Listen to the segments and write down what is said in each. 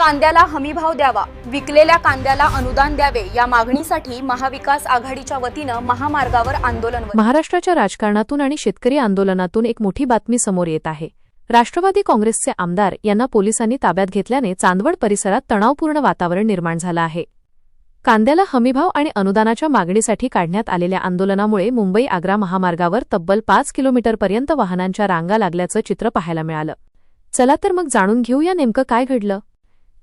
कांद्याला हमीभाव द्यावा, विकलेल्या कांद्याला अनुदान द्यावे या मागणीसाठी महाविकास आघाडीच्या वतीनं महामार्गावर आंदोलन. महाराष्ट्राच्या राजकारणातून आणि शेतकरी आंदोलनातून एक मोठी बातमी समोर येत आहे. राष्ट्रवादी काँग्रेसचे आमदार यांना पोलिसांनी ताब्यात घेतल्याने चांदवड परिसरात तणावपूर्ण वातावरण निर्माण झालं आहे. कांद्याला हमीभाव आणि अनुदानाच्या मागणीसाठी काढण्यात आलेल्या आंदोलनामुळे मुंबई-आग्रा महामार्गावर तब्बल 5 किलोमीटरपर्यंत वाहनांच्या रांगा लागल्याचं चित्र पाहायला मिळालं. चला तर मग जाणून घेऊया नेमकं काय घडलं.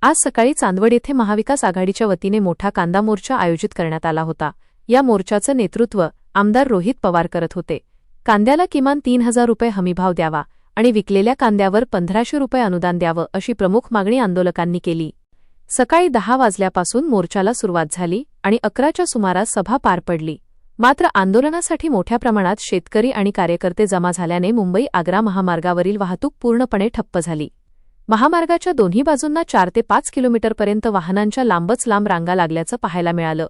आज सकाळी चांदवड येथे महाविकास आघाडीच्या वतीने मोठा कांदा मोर्चा आयोजित करण्यात आला होता. या मोर्चाचं नेतृत्व आमदार रोहित पवार करत होते. कांद्याला किमान 3000 रुपये हमीभाव द्यावा आणि विकलेल्या कांद्यावर 1500 रुपये अनुदान द्यावं अशी प्रमुख मागणी आंदोलकांनी केली. सकाळी 10 वाजल्यापासून मोर्चाला सुरुवात झाली आणि 11च्या सुमारास सभा पार पडली. मात्र आंदोलनासाठी मोठ्या प्रमाणात शेतकरी आणि कार्यकर्ते जमा झाल्याने मुंबई-आग्रा महामार्गावरील वाहतूक पूर्णपणे ठप्प झाली. महामार्गाच्या दोन्ही बाजूंना 4 ते 5 किलोमीटरपर्यंत वाहनांच्या लांबच लांब रांगा लागल्याचं पाहायला मिळालं.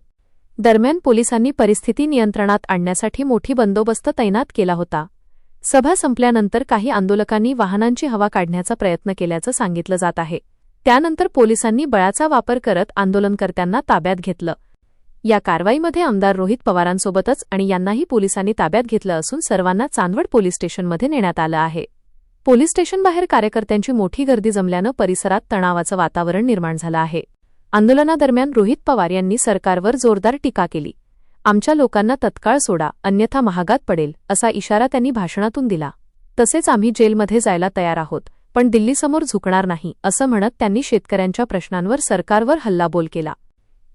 दरम्यान पोलिसांनी परिस्थिती नियंत्रणात आणण्यासाठी मोठी बंदोबस्त तैनात केला होता. सभा संपल्यानंतर काही आंदोलकांनी वाहनांची हवा काढण्याचा प्रयत्न केल्याचं सांगितलं जात आहे. त्यानंतर पोलिसांनी बळाचा वापर करत आंदोलनकर्त्यांना ताब्यात घेतलं. या कारवाईमध्ये आमदार रोहित पवारांसोबतच आणि यांनाही पोलिसांनी ताब्यात घेतलं असून सर्वांना चांदवड पोलीस स्टेशनमध्ये नेण्यात आलं आहे. पोलीस स्टेशनबाहेर कार्यकर्त्यांची मोठी गर्दी जमल्यानं परिसरात तणावाचं वातावरण निर्माण झालं आहे. आंदोलनादरम्यान रोहित पवार यांनी सरकारवर जोरदार टीका केली. आमच्या लोकांना तत्काळ सोडा, अन्यथा महागात पडेल असा इशारा त्यांनी भाषणातून दिला. तसेच आम्ही जेलमध्ये जायला तयार आहोत, पण दिल्लीसमोर झुकणार नाही असं म्हणत त्यांनी शेतकऱ्यांच्या प्रश्नांवर सरकारवर हल्लाबोल केला.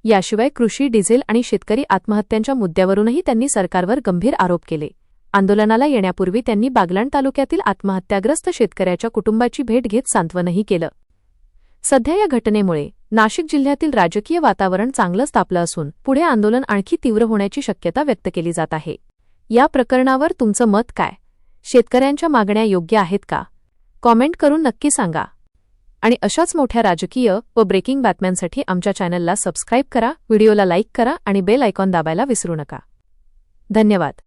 याशिवाय कृषी, डिझेल आणि शेतकरी आत्महत्यांच्या मुद्द्यावरूनही त्यांनी सरकारवर गंभीर आरोप केले. आंदोलनाला येण्यापूर्वी त्यांनी बागलाण तालुक्यातील आत्महत्याग्रस्त शेतकऱ्याच्या कुटुंबाची भेट घेत सांत्वनही केलं. सध्या या घटनेमुळे नाशिक जिल्ह्यातील राजकीय वातावरण चांगलंच तापलं असून पुढे आंदोलन आणखी तीव्र होण्याची शक्यता व्यक्त केली जात आहे. या प्रकरणावर तुमचं मत काय? शेतकऱ्यांच्या मागण्या योग्य आहेत का? कॉमेंट करून नक्की सांगा. आणि अशाच मोठ्या राजकीय व ब्रेकिंग बातम्यांसाठी आमच्या चॅनलला सबस्क्राईब करा, व्हिडिओला लाईक करा आणि बेल आयकॉन दाबायला विसरू नका. धन्यवाद.